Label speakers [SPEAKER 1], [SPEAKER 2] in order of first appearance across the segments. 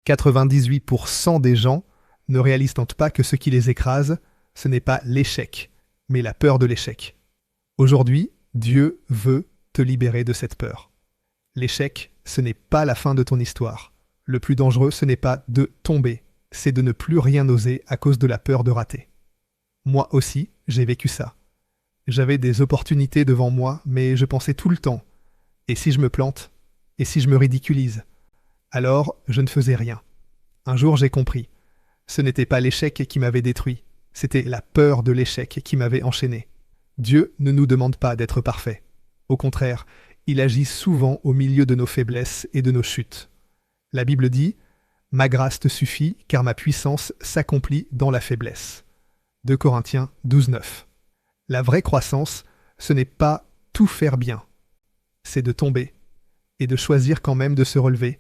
[SPEAKER 1] 98% des gens ne réalisent donc pas que ce qui les écrase, ce n'est pas l'échec, mais la peur de l'échec. Aujourd'hui, Dieu veut te libérer de cette peur. L'échec, ce n'est pas la fin de ton histoire. Le plus dangereux, ce n'est pas de tomber, c'est de ne plus rien oser à cause de la peur de rater. Moi aussi, j'ai vécu ça. J'avais des opportunités devant moi, mais je pensais tout le temps « et si je me plante ? Et si je me ridiculise ?» Alors, je ne faisais rien. Un jour, j'ai compris. Ce n'était pas l'échec qui m'avait détruit, c'était la peur de l'échec qui m'avait enchaîné. Dieu ne nous demande pas d'être parfaits. Au contraire, il agit souvent au milieu de nos faiblesses et de nos chutes. La Bible dit « Ma grâce te suffit, car ma puissance s'accomplit dans la faiblesse. » 2 Corinthiens 12:9. La vraie croissance, ce n'est pas tout faire bien. C'est de tomber et de choisir quand même de se relever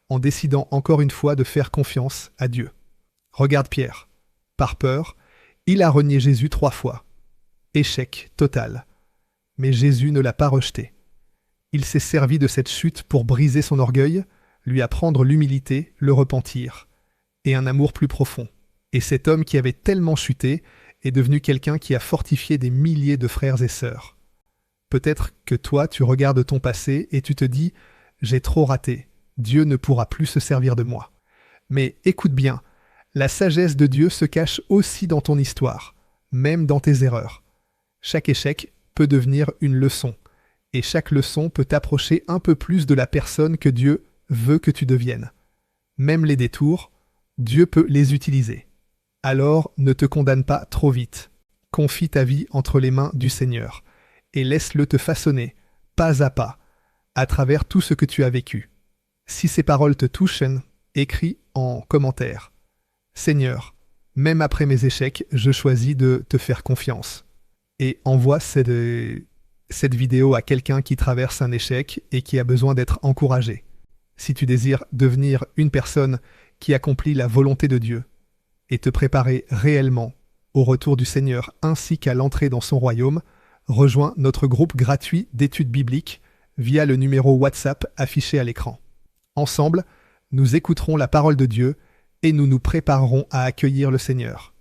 [SPEAKER 1] en décidant encore une fois de faire confiance à Dieu. Regarde Pierre. Par peur, il a renié Jésus 3 fois. Échec total. Mais Jésus ne l'a pas rejeté. Il s'est servi de cette chute pour briser son orgueil, lui apprendre l'humilité, le repentir, et un amour plus profond. Et cet homme qui avait tellement chuté est devenu quelqu'un qui a fortifié des milliers de frères et sœurs. Peut-être que toi, tu regardes ton passé et tu te dis « J'ai trop raté, Dieu ne pourra plus se servir de moi. » Mais écoute bien, la sagesse de Dieu se cache aussi dans ton histoire, même dans tes erreurs. Chaque échec peut devenir une leçon, et chaque leçon peut t'approcher un peu plus de la personne que Dieu veut que tu deviennes. Même les détours, Dieu peut les utiliser. Alors ne te condamne pas trop vite. Confie ta vie entre les mains du Seigneur et laisse-le te façonner, pas à travers tout ce que tu as vécu. Si ces paroles te touchent, écris en commentaire. Seigneur, même après mes échecs, je choisis de te faire confiance. Et envoie cette vidéo à quelqu'un qui traverse un échec et qui a besoin d'être encouragé. Si tu désires devenir une personne qui accomplit la volonté de Dieu et te préparer réellement au retour du Seigneur ainsi qu'à l'entrée dans son royaume, rejoins notre groupe gratuit d'études bibliques via le numéro WhatsApp affiché à l'écran. Ensemble, nous écouterons la parole de Dieu et nous nous préparerons à accueillir le Seigneur.